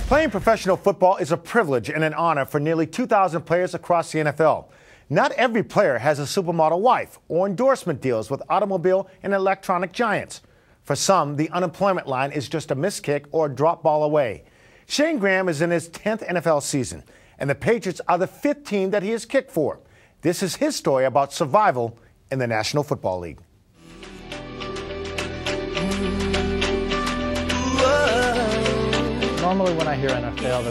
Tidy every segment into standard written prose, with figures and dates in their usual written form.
Playing professional football is a privilege and an honor for nearly 2,000 players across the NFL. Not every player has a supermodel wife or endorsement deals with automobile and electronic giants. For some, the unemployment line is just a missed kick or a drop ball away. Shayne Graham is in his 10th NFL season, and the Patriots are the 5th team that he has kicked for. This is his story about survival in the National Football League. Normally when I hear NFL,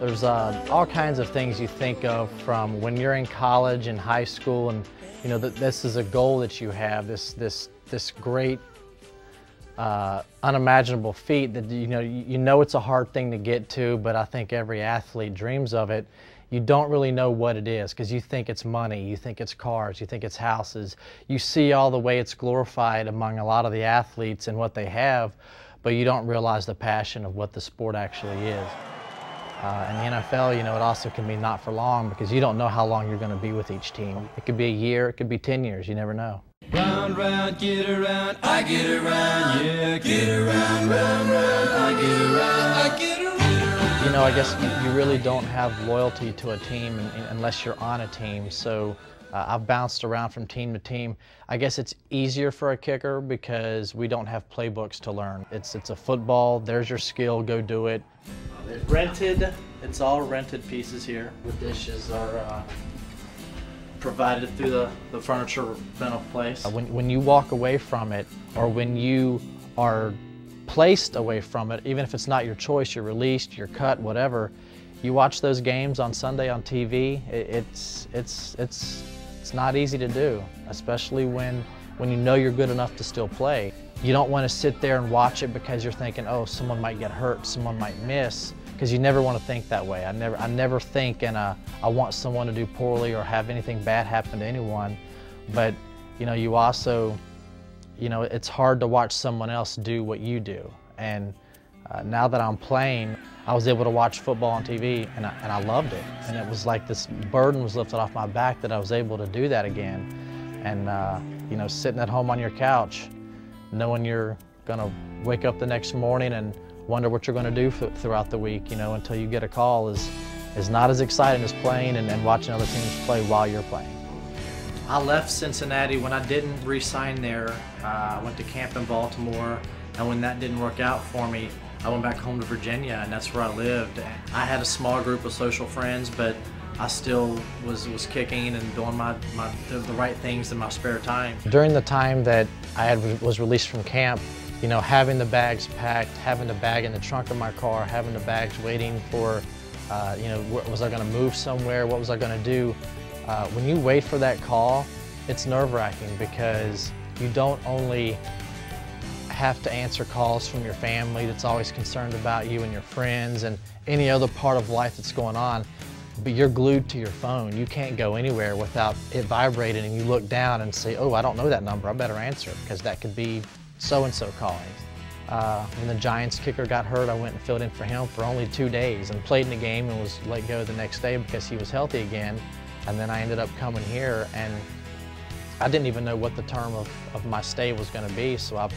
there's all kinds of things you think of from when you're in college and high school, and you know that this is a goal that you have, this great unimaginable feat that you know it's a hard thing to get to, but I think every athlete dreams of it. You don't really know what it is because you think it's money, you think it's cars, you think it's houses. You see all the way it's glorified among a lot of the athletes and what they have, but you don't realize the passion of what the sport actually is. In the NFL, you know, it also can be not for long because you don't know how long you're going to be with each team. It could be a year, it could be 10 years, you never know. Round, round, get around, I get around, yeah, get around, round, round, I get around, I get around. You know, I guess you really don't have loyalty to a team unless you're on a team, so I've bounced around from team to team. I guess it's easier for a kicker because we don't have playbooks to learn. It's a football, there's your skill, go do it. Rented, it's all rented pieces here. The dishes are provided through the furniture rental place. When you walk away from it, or when you are placed away from it, even if it's not your choice, you're released, you're cut, whatever, you watch those games on Sunday on TV, it's not easy to do, especially when you know you're good enough to still play. You don't want to sit there and watch it because you're thinking, oh, someone might get hurt, someone might miss, because you never want to think that way. I never think I want someone to do poorly or have anything bad happen to anyone. But you know, you also, you know, it's hard to watch someone else do what you do. And now that I'm playing, I was able to watch football on TV, and I loved it. And it was like this burden was lifted off my back that I was able to do that again. And you know, sitting at home on your couch, knowing you're gonna wake up the next morning and wonder what you're gonna do throughout the week, you know, until you get a call is not as exciting as playing and watching other teams play while you're playing. I left Cincinnati when I didn't re-sign there. I went to camp in Baltimore, and when that didn't work out for me, I went back home to Virginia, and that's where I lived. I had a small group of social friends, but I still was kicking and doing the right things in my spare time. During the time that I was released from camp, you know, having the bags packed, having the bag in the trunk of my car, having the bags waiting for, you know, was I going to move somewhere, what was I going to do? When you wait for that call, it's nerve-wracking because you don't only have to answer calls from your family that's always concerned about you and your friends and any other part of life that's going on, but you're glued to your phone. You can't go anywhere without it vibrating, and you look down and say, oh, I don't know that number, I better answer it, because that could be so-and-so calling. When the Giants kicker got hurt, I went and filled in for him for only 2 days and played in the game and was let go the next day because he was healthy again. And then I ended up coming here, and I didn't even know what the term of my stay was going to be, so I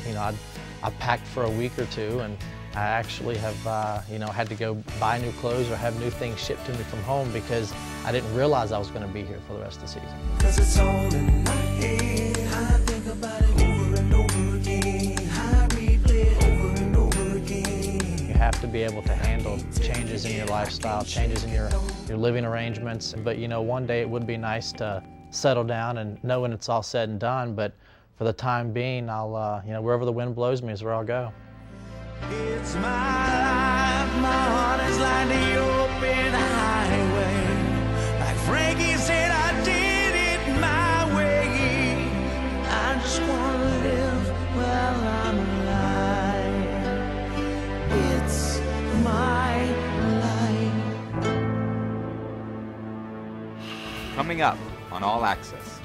packed for a week or two, and I actually have you know, had to go buy new clothes or have new things shipped to me from home because I didn't realize I was going to be here for the rest of the season. 'Cause it's all in my head. I think about it over and over again. I replay it over and over again. You have to be able to handle changes in your lifestyle, changes in your living arrangements. But you know, one day it would be nice to settle down and know when it's all said and done. But for the time being, I'll, you know, wherever the wind blows me is where I'll go. It's my life, my heart is like the open highway. Like Frankie said, I did it my way. I just want to live while I'm alive. It's my life. Coming up on All Access.